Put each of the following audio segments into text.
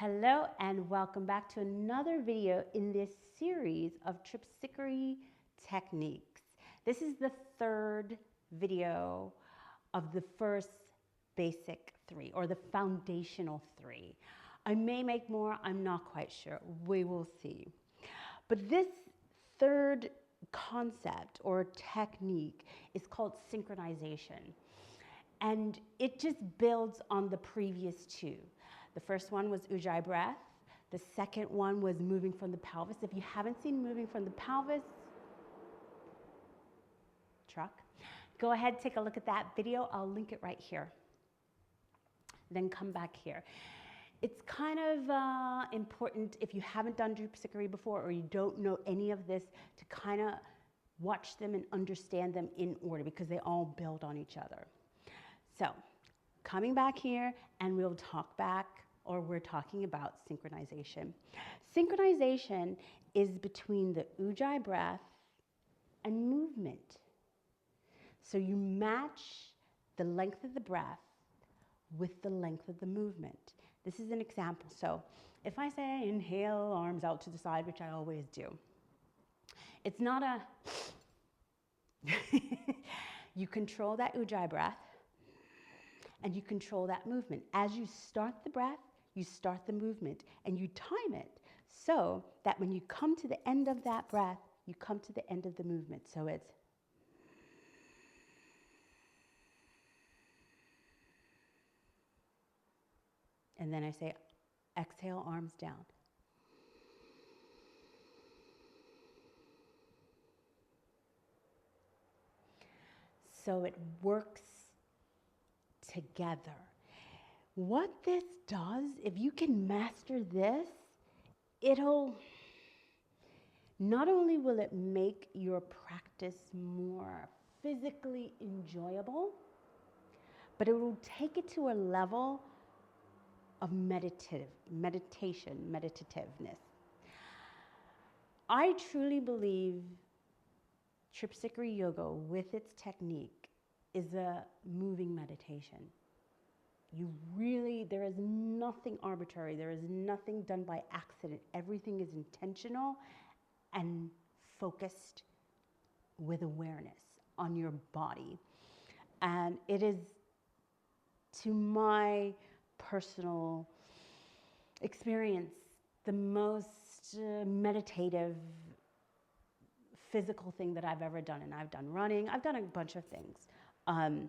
Hello and welcome back to another video in this series of Tripsichore techniques. This is the third video of the first basic three, or the foundational three. I may make more, I'm not quite sure. We will see. But this third concept or technique is called synchronization. And it just builds on the previous two. The first one was Ujjayi Breath. The second one was moving from the pelvis. If you haven't seen moving from the pelvis, go ahead, take a look at that video. I'll link it right here. Then come back here. It's kind of important if you haven't done Tripsichore before or you don't know any of this to kind of watch them and understand them in order because they all build on each other. So coming back here and we'll talk back, or we're talking about synchronization. Synchronization is between the Ujjayi breath and movement. So you match the length of the breath with the length of the movement. This is an example. So if I say inhale, arms out to the side, which I always do, it's not a, you control that Ujjayi breath and you control that movement. As you start the breath, you start the movement and you time it so that when you come to the end of that breath, you come to the end of the movement. So it's and then I say, exhale, arms down. So it works together. What this does, if you can master this, it'll, not only will it make your practice more physically enjoyable, but it will take it to a level of meditativeness. I truly believe Tripsichore yoga with its technique is a moving meditation. There is nothing arbitrary. There is nothing done by accident. Everything is intentional and focused with awareness on your body. And it is, to my personal experience, the most meditative physical thing that I've ever done. And I've done running, I've done a bunch of things. And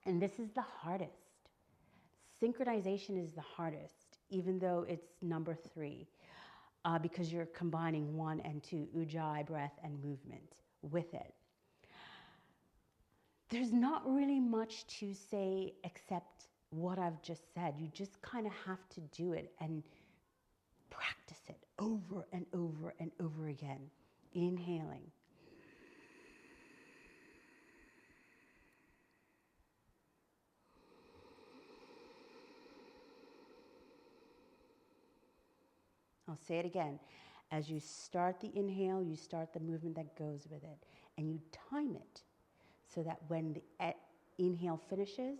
this is the hardest. Synchronization is the hardest, even though it's number 3, because you're combining 1 and 2, Ujjayi breath and movement with it. There's not really much to say except what I've just said. You just kind of have to do it and practice it over and over and over again. Inhaling. I'll say it again. As you start the inhale, you start the movement that goes with it. And you time it so that when the inhale finishes,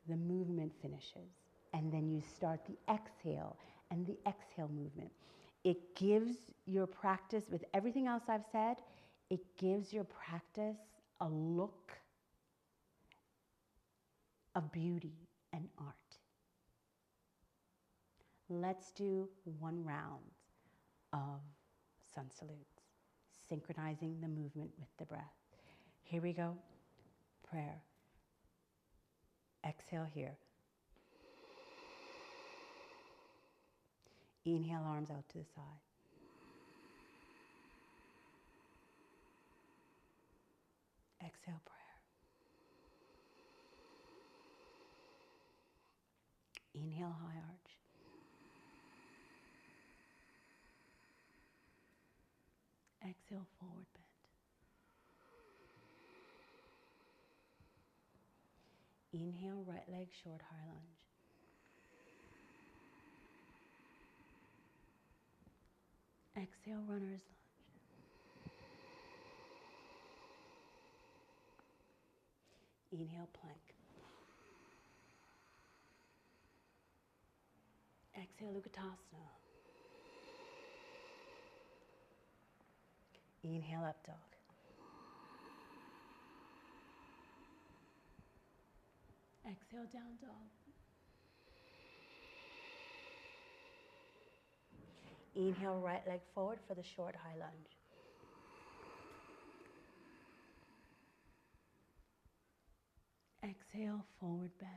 the movement finishes. And then you start the exhale and the exhale movement. It gives your practice, with everything else I've said, it gives your practice a look of beauty and art. Let's do 1 round of sun salutes, synchronizing the movement with the breath. Here we go. Prayer. Exhale here. Inhale, arms out to the side. Exhale, prayer. Inhale, high arch. Exhale, forward bend. Inhale, right leg short, high lunge. Exhale, runner's lunge. Inhale, plank. Exhale, Utkatasana. Inhale, up dog. Exhale, down dog. Inhale, right leg forward for the short high lunge. Exhale, forward bend.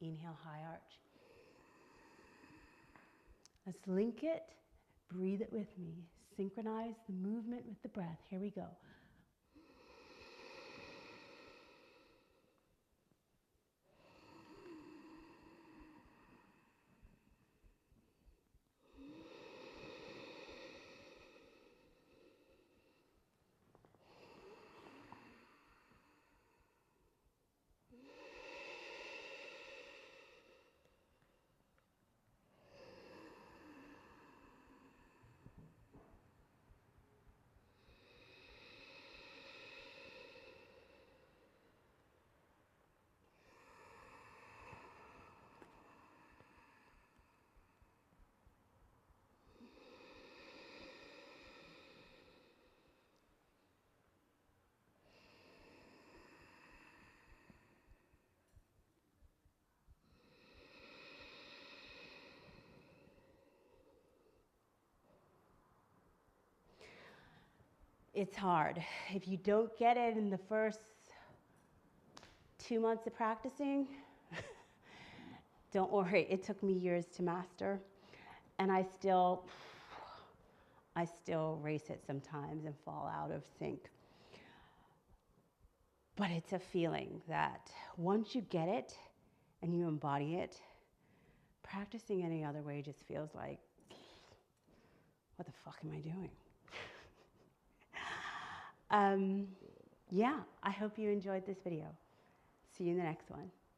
Inhale, high arch. Let's link it. Breathe it with me. Synchronize the movement with the breath. Here we go. It's hard. If you don't get it in the first 2 months of practicing, don't worry. It took me years to master, and I still race it sometimes and fall out of sync. But it's a feeling that once you get it and you embody it, practicing any other way just feels like, what the fuck am I doing? Yeah, I hope you enjoyed this video. See you in the next one.